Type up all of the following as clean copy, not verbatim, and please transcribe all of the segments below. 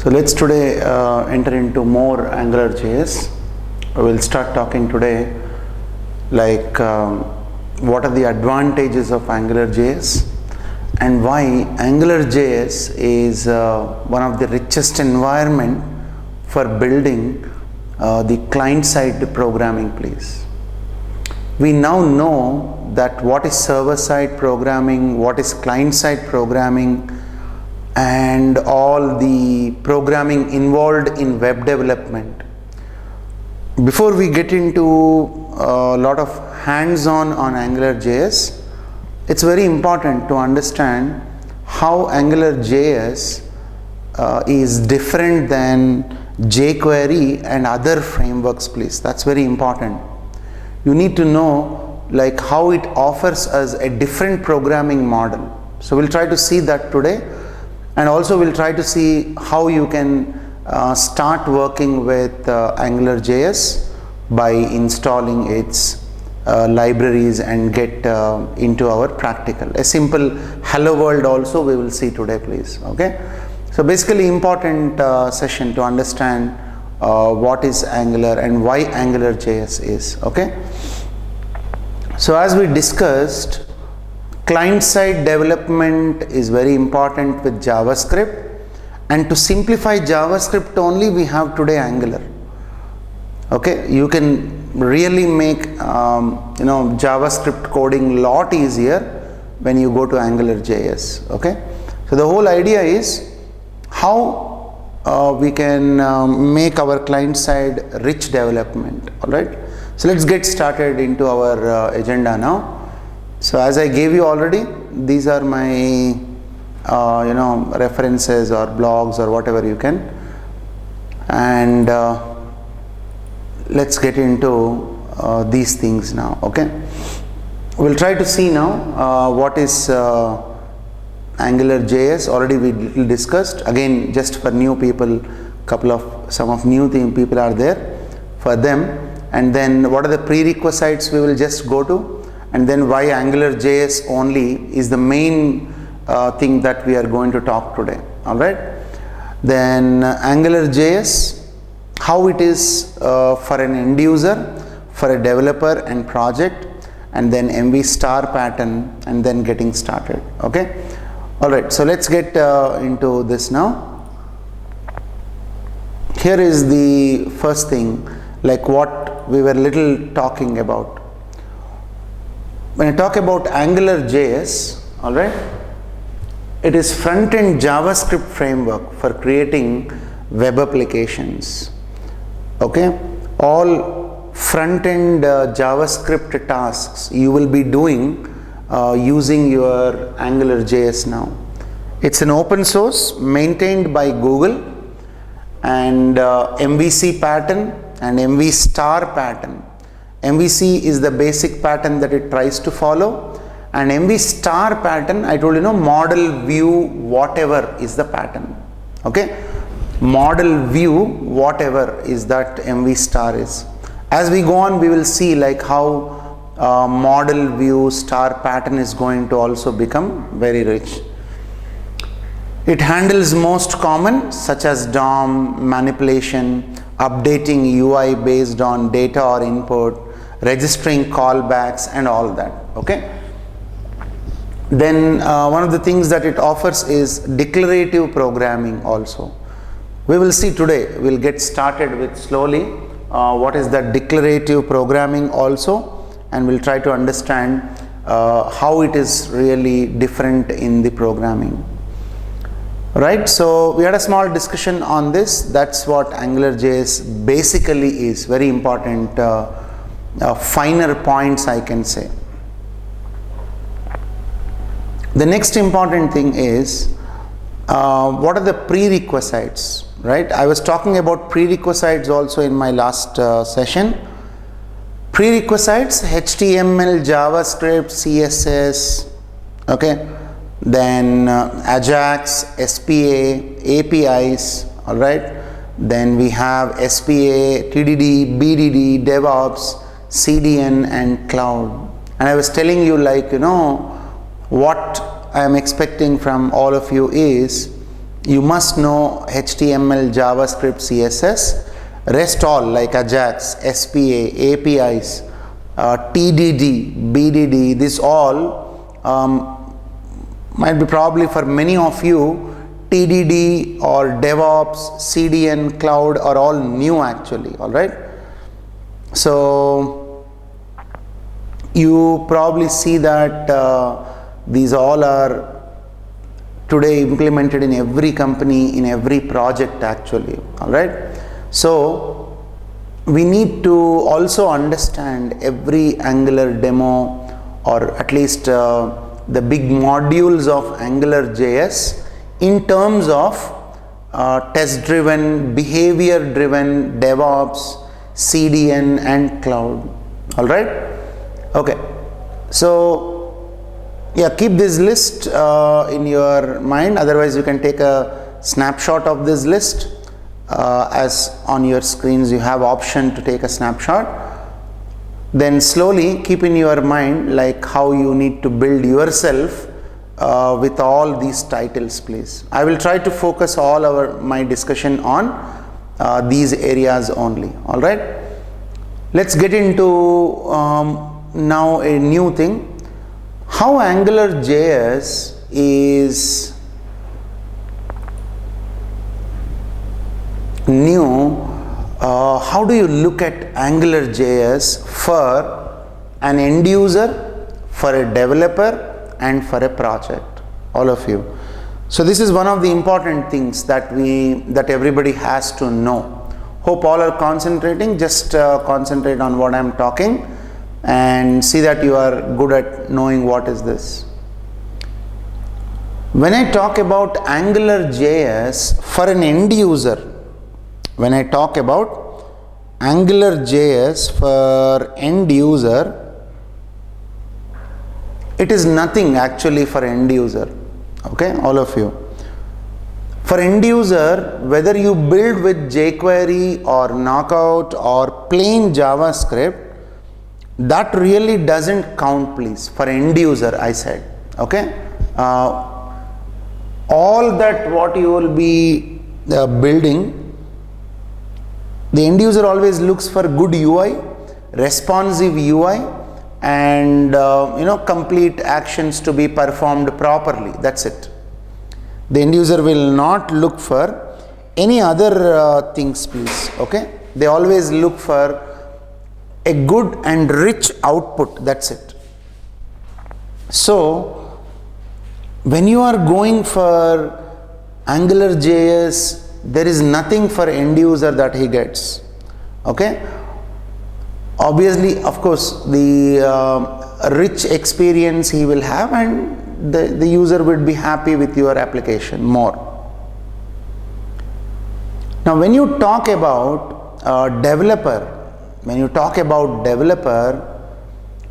So let's today enter into more AngularJS. We'll start talking today like what are the advantages of AngularJS and why AngularJS is one of the richest environment for building the client-side programming, please. We now know that what is server-side programming, what is client-side programming, and all the programming involved in web development. Before we get into a lot of hands-on on AngularJS, it's very important to understand how AngularJS is different than jQuery and other frameworks, please. That's very important. You need to know like how it offers us a different programming model. So we'll try to see that today. And also we'll try to see how you can start working with AngularJS by installing its libraries and get into our practical. A simple hello world also we will see today, please. Okay. So basically important session to understand what is Angular and why AngularJS is. Okay. So as we discussed, client-side development is very important with JavaScript, and to simplify JavaScript only we have today Angular. Okay, you can really make JavaScript coding lot easier when you go to AngularJS. Okay, so the whole idea is how we can make our client-side rich development. All right, so let's get started into our agenda now. So as I gave you already, these are my references or blogs or whatever you can, and let's get into these things now. Okay, we'll try to see now what is AngularJS. Already we discussed. Again, just for new people, some of new people are there for them, and then what are the prerequisites we will just go to. And then why AngularJS only is the main thing that we are going to talk today. All right. Then AngularJS, how it is for an end user, for a developer and project, and then MV star pattern, and then getting started. Okay. All right. So let's get into this now. Here is the first thing, like what we were little talking about. When I talk about AngularJS, all right, it is front-end JavaScript framework for creating web applications. Okay, all front-end JavaScript tasks you will be doing using your AngularJS now. It's an open source maintained by Google, and MVC pattern and MV star pattern. MVC is the basic pattern that it tries to follow, and MV star pattern, I told you, model view whatever is the pattern. Okay, model view whatever is that MV star is. As we go on, we will see like how model view star pattern is going to also become very rich. It handles most common such as DOM, manipulation, updating UI based on data or input, registering callbacks and all that. Okay. Then one of the things that it offers is declarative programming also. We will see today, we'll get started with slowly what is that declarative programming also, and we'll try to understand how it is really different in the programming. Right, so we had a small discussion on this. That's what AngularJS basically is. Very important finer points I can say. The next important thing is what are the prerequisites, right? I was talking about prerequisites also in my last session. Prerequisites: HTML, JavaScript, CSS, okay, then Ajax, SPA, APIs, all right. Then we have SPA, TDD, BDD, DevOps, CDN and cloud. And I was telling you, like, what I am expecting from all of you is You must know HTML, JavaScript, CSS, rest all like Ajax, SPA, APIs, TDD, BDD, this all might be probably for many of you, TDD or DevOps, CDN, Cloud are all new actually, alright. So you probably see that these all are today implemented in every company, in every project actually, alright. So we need to also understand every Angular demo, or at least the big modules of AngularJS in terms of test driven, behavior driven, DevOps, CDN and Cloud, alright. Okay, so yeah, keep this list in your mind, otherwise you can take a snapshot of this list. As on your screens you have option to take a snapshot. Then slowly keep in your mind like how you need to build yourself with all these titles, please. I will try to focus all my discussion on these areas only, alright. Let's get into now a new thing, how AngularJS is new. How do you look at AngularJS for an end user, for a developer and for a project, all of you. So this is one of the important things that everybody has to know. Hope all are concentrating. Just concentrate on what I am talking and see that you are good at knowing what is this. When I talk about AngularJS for an end user, when I talk about AngularJS for end user, it is nothing actually for end user, okay, all of you. For end user, whether you build with jQuery or Knockout or plain JavaScript, that really doesn't count, please, for end user I said, okay. All that what you will be building, the end user always looks for good UI, responsive UI and complete actions to be performed properly, that's it. The end user will not look for any other things, please, okay. They always look for a good and rich output, that's it. So when you are going for AngularJS, there is nothing for end user that he gets, okay. Obviously, of course, the rich experience he will have and the user would be happy with your application more. Now when you talk about developer,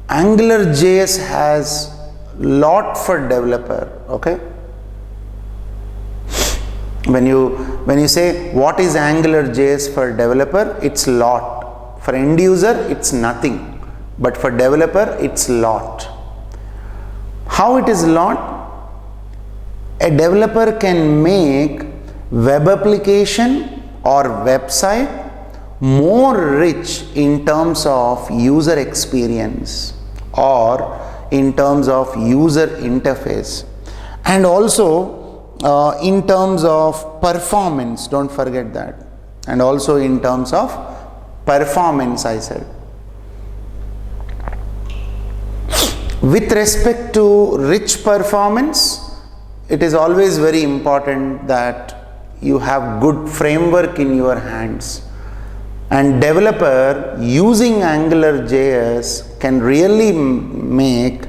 AngularJS has lot for developer, okay. When you say what is AngularJS for developer, it's lot. For end user it's nothing, but for developer it's lot. How it is lot? A developer can make web application or website more rich in terms of user experience or in terms of user interface, and also in terms of performance, don't forget that, and also in terms of performance I said. With respect to rich performance, it is always very important that you have good framework in your hands, and developer using AngularJS can really make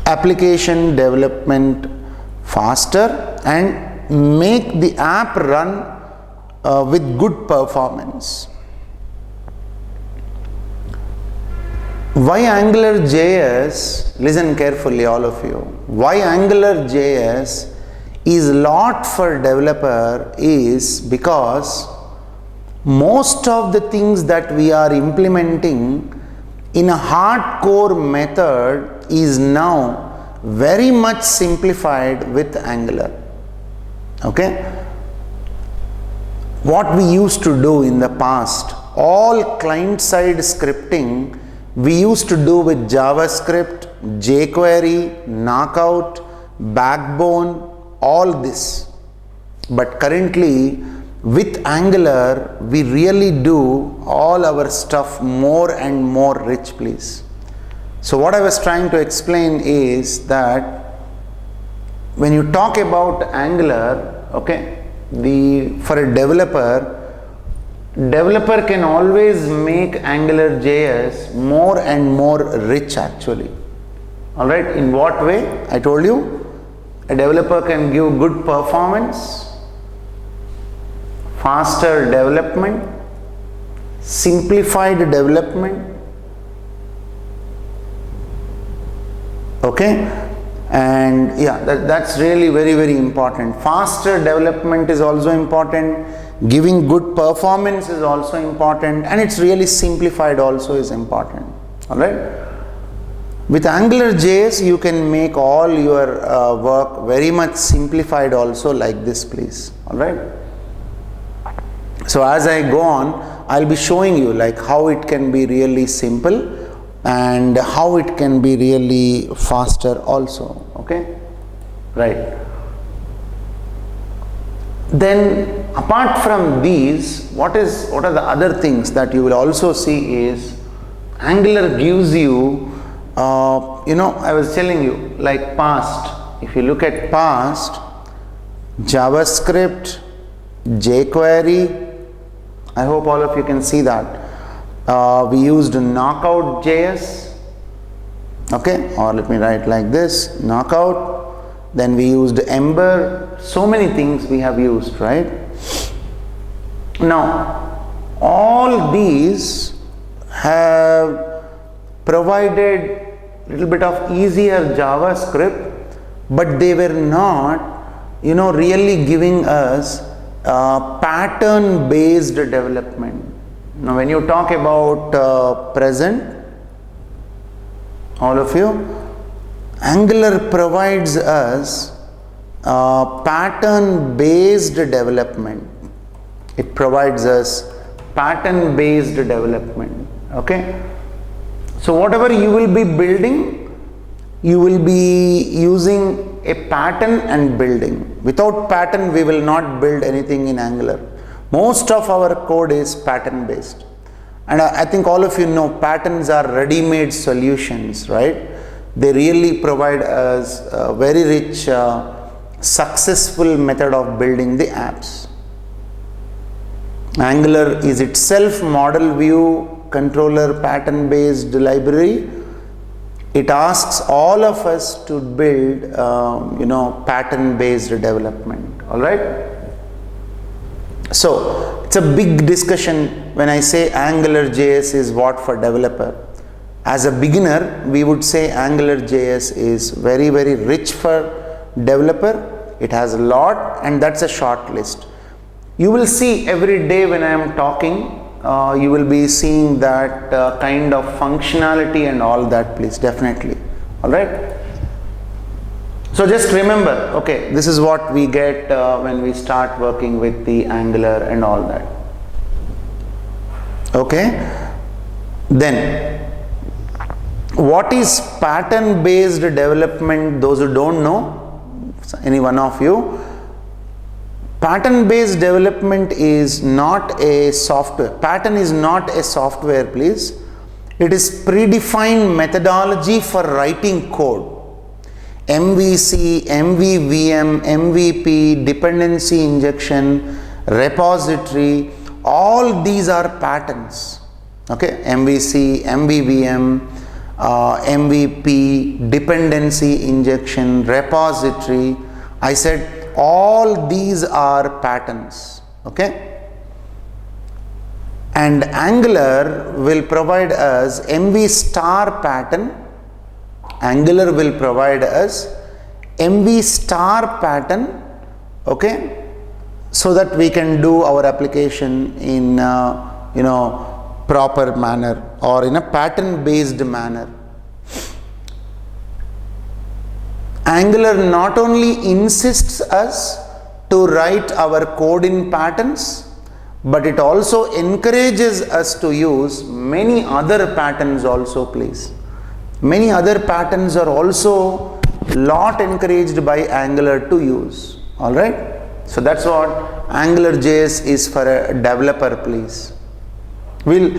application development faster and make the app run with good performance. Why AngularJS? Listen carefully, all of you. Why AngularJS is lot for developer is because most of the things that we are implementing in a hardcore method is now very much simplified with Angular. Okay. What we used to do in the past, all client-side scripting we used to do with JavaScript, jQuery, Knockout, Backbone, all this. But currently with Angular, we really do all our stuff more and more rich, please. So what I was trying to explain is that when you talk about Angular, okay, for a developer can always make AngularJS more and more rich actually. Alright, in what way? I told you, a developer can give good performance, faster development, simplified development, okay, and yeah, that's really very, very important. Faster development is also important, giving good performance is also important, and it's really simplified also is important. Alright, with AngularJS you can make all your work very much simplified also like this, please. Alright, so as I go on, I'll be showing you like how it can be really simple and how it can be really faster also. Okay, right. Then apart from these, what are the other things that you will also see is Angular gives you, I was telling you like past, if you look at past, JavaScript, jQuery, I hope all of you can see that. We used Knockout.js, okay, or let me write like this, Knockout. Then we used Ember. So many things we have used, right? Now, all these have provided a little bit of easier JavaScript, but they were not, really giving us pattern based development. Now when you talk about present, all of you, Angular provides us pattern based development. It provides us pattern based development. Okay, so whatever you will be building, you will be using a pattern and building. Without pattern we will not build anything in Angular. Most of our code is pattern based, and I think all of you know patterns are ready-made solutions, right? They really provide us a very rich, successful method of building the apps. Angular is itself model view controller pattern based library. It asks all of us to build, pattern based development. All right. So it's a big discussion when I say AngularJS is what for developer. As a beginner, we would say AngularJS is very, very rich for developer. It has a lot, and that's a short list. You will see every day when I am talking, you will be seeing that kind of functionality and all that, please, definitely. All right. So just remember, okay, this is what we get when we start working with the Angular and all that. Okay. Then, what is pattern based development? Those who don't know, any one of you, pattern based development is not a software. Pattern is not a software, please. It is predefined methodology for writing code. MVC, MVVM, MVP, dependency injection, repository, all these are patterns. Okay, MVC, MVVM, MVP, dependency injection, repository. I said all these are patterns. Okay, and Angular will provide us MV star pattern. Angular will provide us MV star pattern. Okay, so that we can do our application in proper manner or in a pattern based manner. Angular not only insists us to write our code in patterns, but it also encourages us to use many other patterns also, please. Many other patterns are also lot encouraged by Angular to use. Alright? So that's what AngularJS is for a developer, please. We'll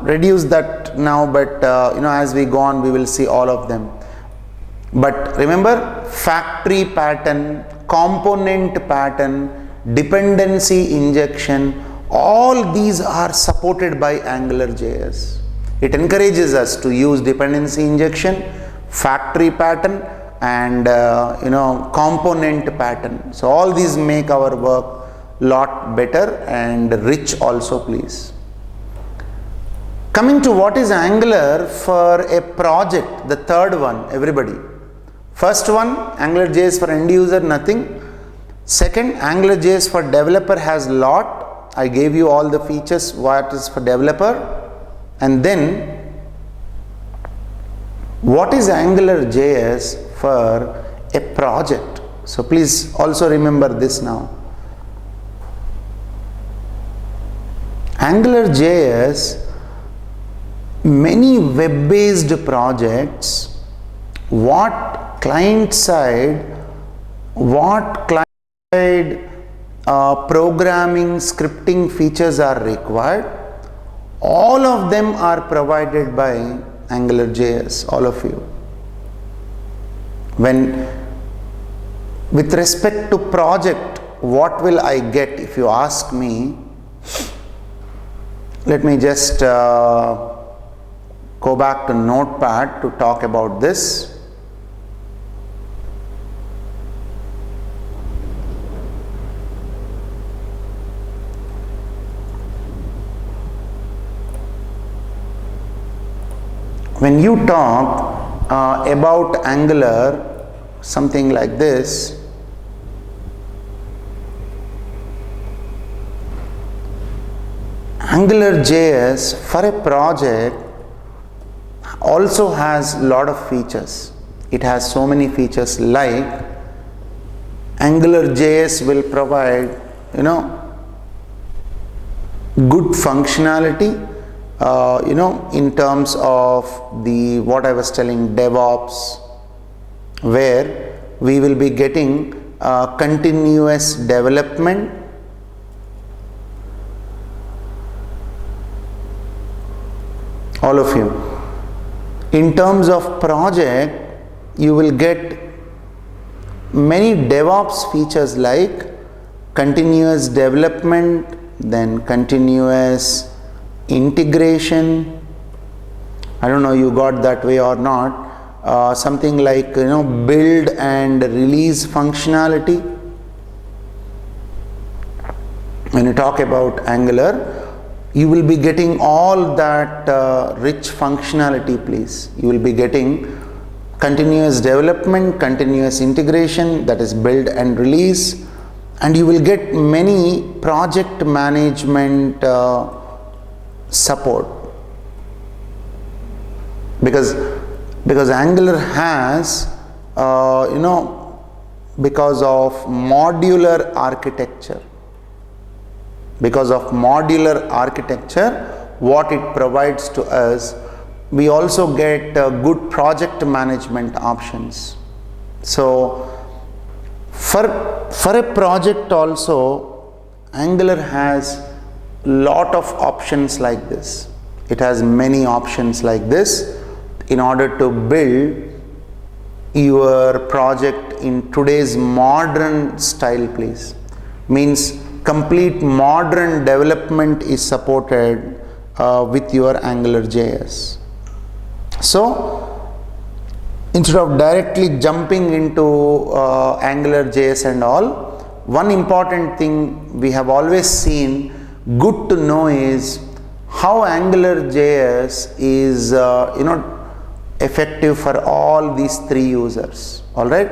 reduce that now, but as we go on, we will see all of them. But remember, factory pattern, component pattern, dependency injection, all these are supported by AngularJS. It encourages us to use dependency injection, factory pattern, and component pattern. So all these make our work lot better and rich also, please. Coming to what is Angular for a project, the third one, everybody. First one, AngularJS for end user, nothing. Second, AngularJS for developer has lot. I gave you all the features what is for developer. And then, what is AngularJS for a project? So please also remember this now. AngularJS, many web-based projects, what client-side programming, scripting features are required, all of them are provided by AngularJS, all of you. With respect to project, what will I get if you ask me? Let me just go back to Notepad to talk about this. When you talk about Angular, something like this, AngularJS for a project also has a lot of features. It has so many features, like AngularJS will provide good functionality in terms of the what I was telling, DevOps, where we will be getting continuous development, all of you. In terms of project, you will get many DevOps features like continuous development, then continuous integration. I don't know you got that way or not. Something like build and release functionality. When you talk about Angular, you will be getting all that rich functionality, please. You will be getting continuous development, continuous integration, that is build and release, and you will get many project management support, because Angular has because of modular architecture, what it provides to us, we also get good project management options. So for a project also, Angular has lot of options like this. It has many options like this in order to build your project in today's modern style, please. Means complete modern development is supported with your AngularJS. So instead of directly jumping into AngularJS and all, one important thing we have always seen, good to know, is how AngularJS is effective for all these three users. All right,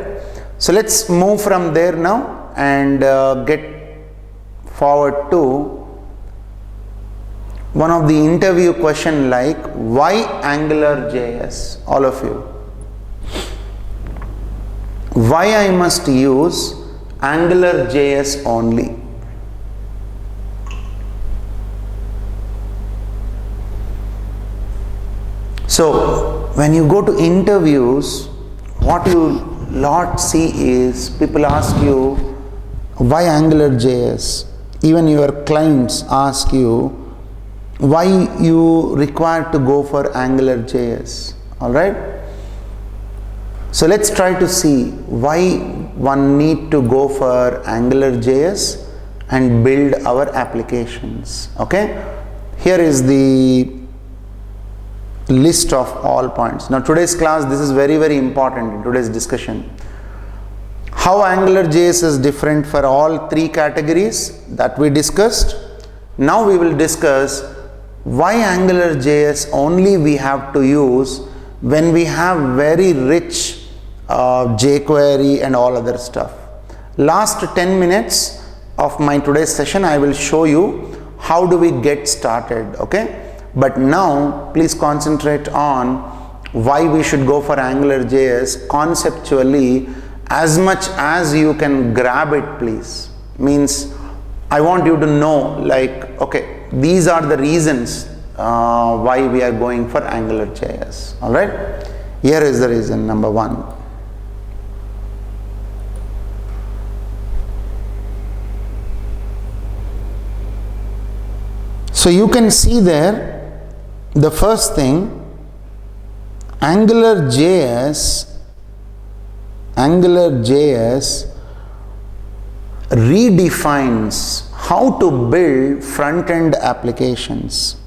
so let's move from there now and get forward to one of the interview question, like why AngularJS? All of you, why I must use AngularJS only. So when you go to interviews, what you lot see is people ask you, why AngularJS? Even your clients ask you, why you require to go for AngularJS? Alright? So let's try to see why one need to go for AngularJS and build our applications. Okay? Here is the list of all points. Now today's class, this is very, very important in today's discussion. How AngularJS is different for all three categories that we discussed. Now we will discuss why AngularJS only we have to use when we have very rich jQuery and all other stuff. Last 10 minutes of my today's session, I will show you how do we get started. Okay? But now please concentrate on why we should go for AngularJS conceptually. As much as you can grab it, please. Means I want you to know, like, okay, these are the reasons why we are going for AngularJS. Alright, here is the reason number one. So you can see there, the first thing, AngularJS redefines how to build front-end applications,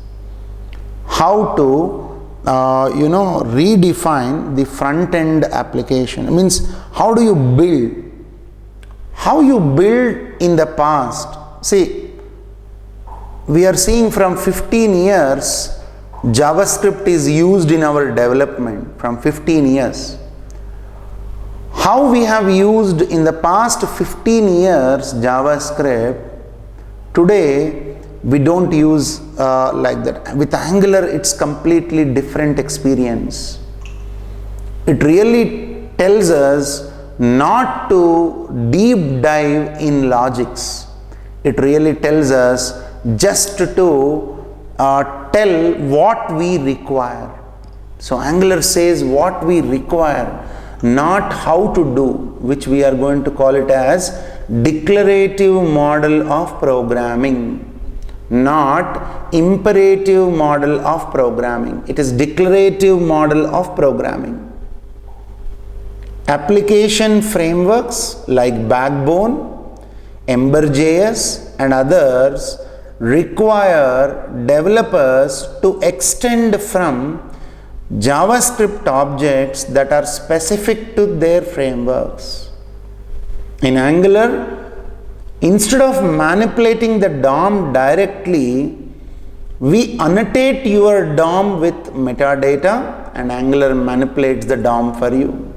how to redefine the front-end application. It means how do you build, how you build in the past. See, we are seeing from 15 years JavaScript is used in our development, from 15 years. How we have used in the past 15 years JavaScript, today we don't use like that. With Angular, it's completely different experience. It really tells us not to deep dive in logics. It really tells us just to tell what we require. So Angular says what we require, not how to do, which we are going to call it as declarative model of programming, not imperative model of programming. It is declarative model of programming. Application frameworks like Backbone, Ember.js and others require developers to extend from JavaScript objects that are specific to their frameworks. In Angular, instead of manipulating the DOM directly, we annotate your DOM with metadata and Angular manipulates the DOM for you.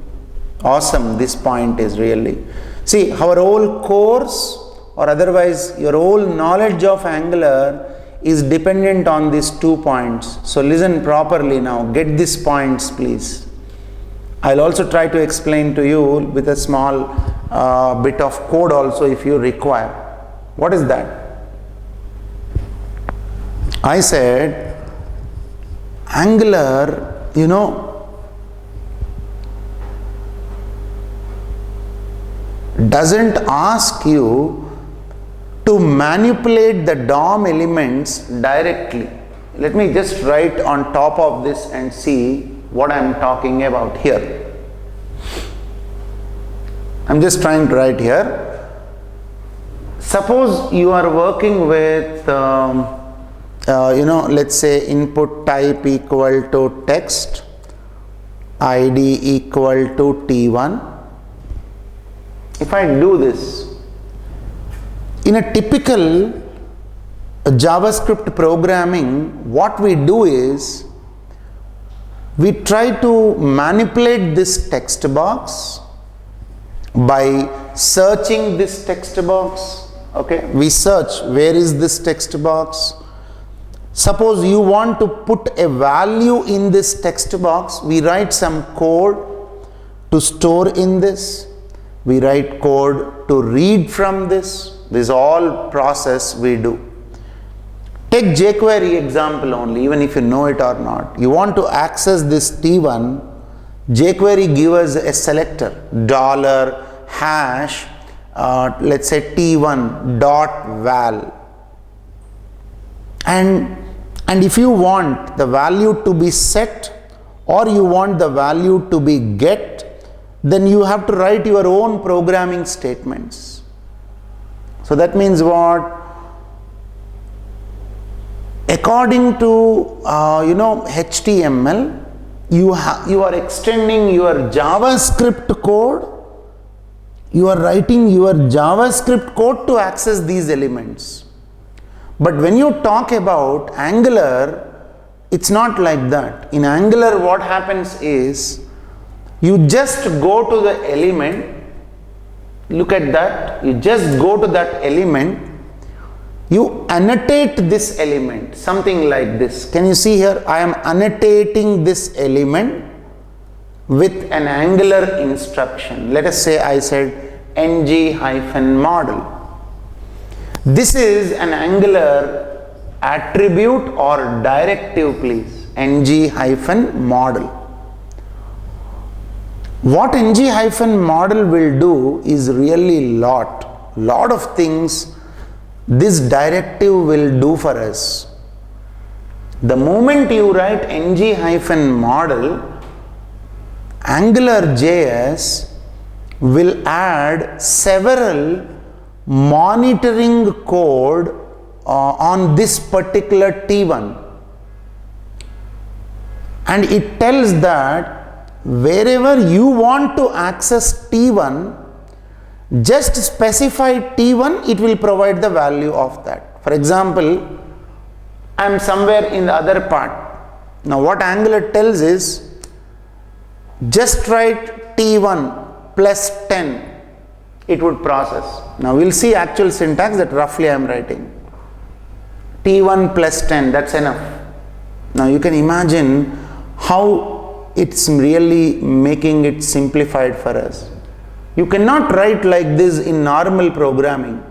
Awesome, this point is really. See, our whole course or otherwise your whole knowledge of Angular is dependent on these 2 points. So listen properly now, get these points please. I'll also try to explain to you with a small bit of code also if you require. What is that? I said Angular, doesn't ask you to manipulate the DOM elements directly. Let me just write on top of this and see what I am talking about here. I'm just trying to write here. Suppose you are working with, let's say input type equal to text, ID equal to T1. If I do this, in a typical JavaScript programming, what we do is we try to manipulate this text box by searching this text box. Okay, we search where is this text box. Suppose you want to put a value in this text box, we write some code to store in this. We write code to read from this. This all process we do. Take jQuery example only, even if you know it or not. You want to access this T1, jQuery gives us a selector, $hash, let's say T1 dot val. And if you want the value to be set or you want the value to be get, then you have to write your own programming statements. So that means what? According to HTML, you are extending your JavaScript code. You are writing your JavaScript code to access these elements. But when you talk about Angular, it's not like that. In Angular, what happens is you just go to the element. Look at that. You just go to that element. You annotate this element, something like this. Can you see here? I am annotating this element with an Angular instruction. Let us say I said ng-model. This is an Angular attribute or directive, please. ng-model. What ng-model will do is really lot of things this directive will do for us. The moment you write ng-model, AngularJS will add several monitoring code on this particular T1, and it tells that wherever you want to access T1, just specify T1, it will provide the value of that. For example, I am somewhere in the other part. Now what Angular tells is just write T1 plus 10, it would process. Now we'll see actual syntax that roughly I am writing. T1 plus 10, that's enough. Now you can imagine how it's really making it simplified for us. You cannot write like this in normal programming.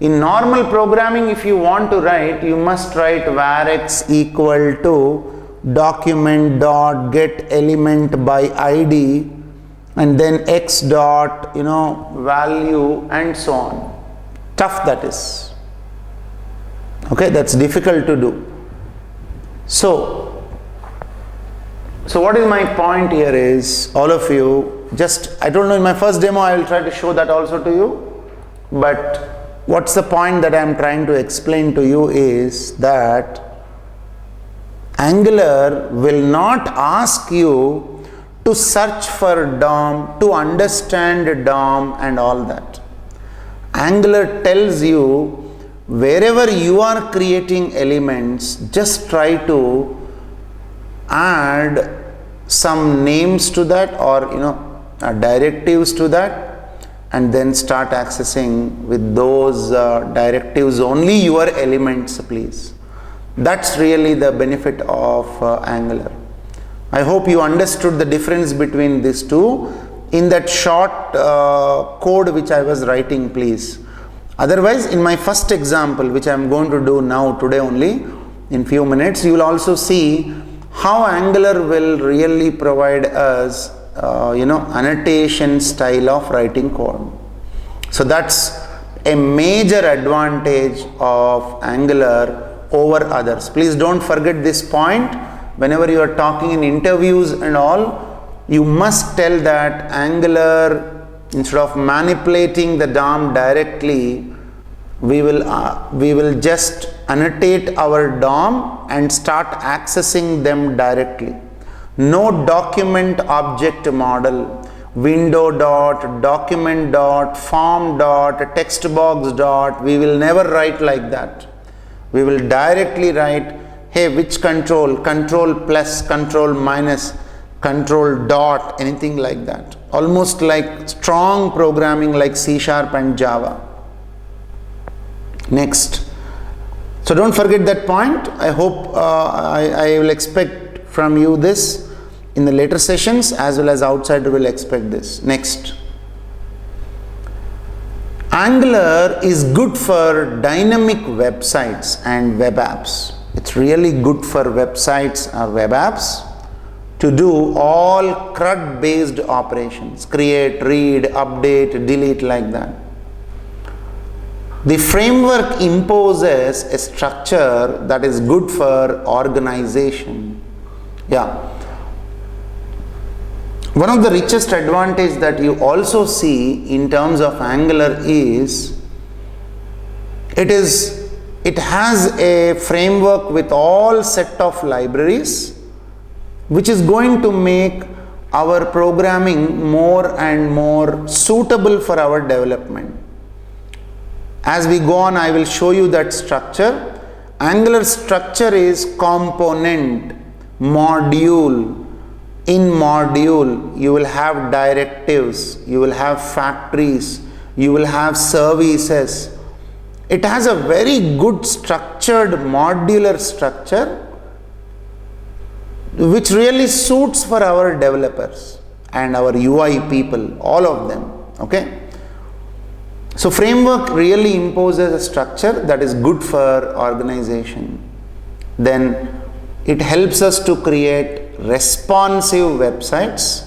In normal programming, if you want to write, you must write var x equal to document dot get element by id and then x dot value and so on. Tough that is. Okay, that's difficult to do. So what is my point here is, all of you, I don't know, in my first demo I will try to show that also to you, but what's the point that I am trying to explain to you is that Angular will not ask you to search for DOM, to understand DOM and all that. Angular tells you wherever you are creating elements, just try to add some names to that or directives to that, and then start accessing with those directives only your elements, please. That's really the benefit of Angular. I hope you understood the difference between these two in that short code which I was writing, please. Otherwise, in my first example, which I am going to do now today only in few minutes, you will also see how Angular will really provide us annotation style of writing code. So that's a major advantage of Angular over others. Please don't forget this point. Whenever you are talking in interviews and all, you must tell that Angular, instead of manipulating the DOM directly, we will just annotate our DOM and start accessing them directly. No document object model, window dot, document dot, form dot, text box dot. We will never write like that. We will directly write, hey, which control plus, control minus, control dot, anything like that. Almost like strong programming like C# and Java. Next. So don't forget that point. I hope I will expect from you this in the later sessions, as well as outside will expect this. Next. Angular is good for dynamic websites and web apps. It's really good for websites or web apps to do all CRUD based operations, create, read, update, delete, like that. The framework imposes a structure that is good for organization. Yeah. One of the richest advantage that you also see in terms of Angular is it has a framework with all set of libraries, which is going to make our programming more and more suitable for our development. As we go on, I will show you that structure. Angular structure is component, module. In module, you will have directives, you will have factories, you will have services. It has a very good structured modular structure which really suits for our developers and our UI people, all of them. Okay. So framework really imposes a structure that is good for organization. Then it helps us to create responsive websites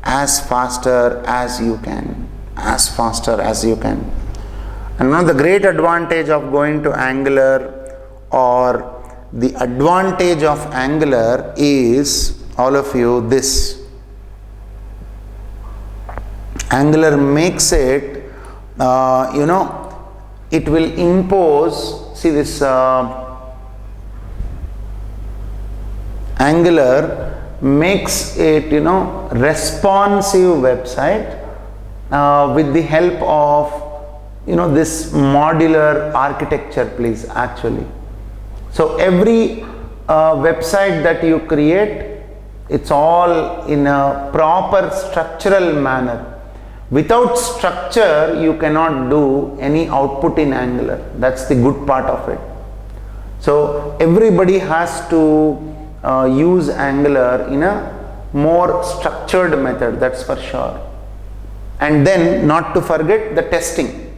as faster as you can. And one of the great advantage of going to Angular, or the advantage of Angular, is all of you this. Angular makes it, it will impose, see this Angular makes it, responsive website with the help of, this modular architecture, please, actually. So every website that you create, it's all in a proper structural manner. Without structure, you cannot do any output in Angular. That's the good part of it. So everybody has to use Angular in a more structured method, that's for sure. And then, not to forget, the testing.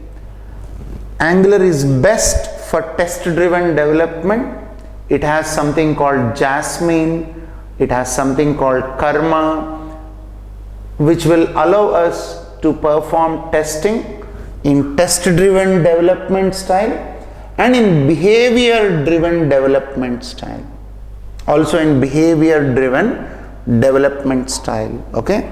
Angular is best for test driven development. It has something called Jasmine, it has something called Karma, which will allow us to perform testing in test driven development style and in behavior driven development style. Also in behavior driven development style. Okay.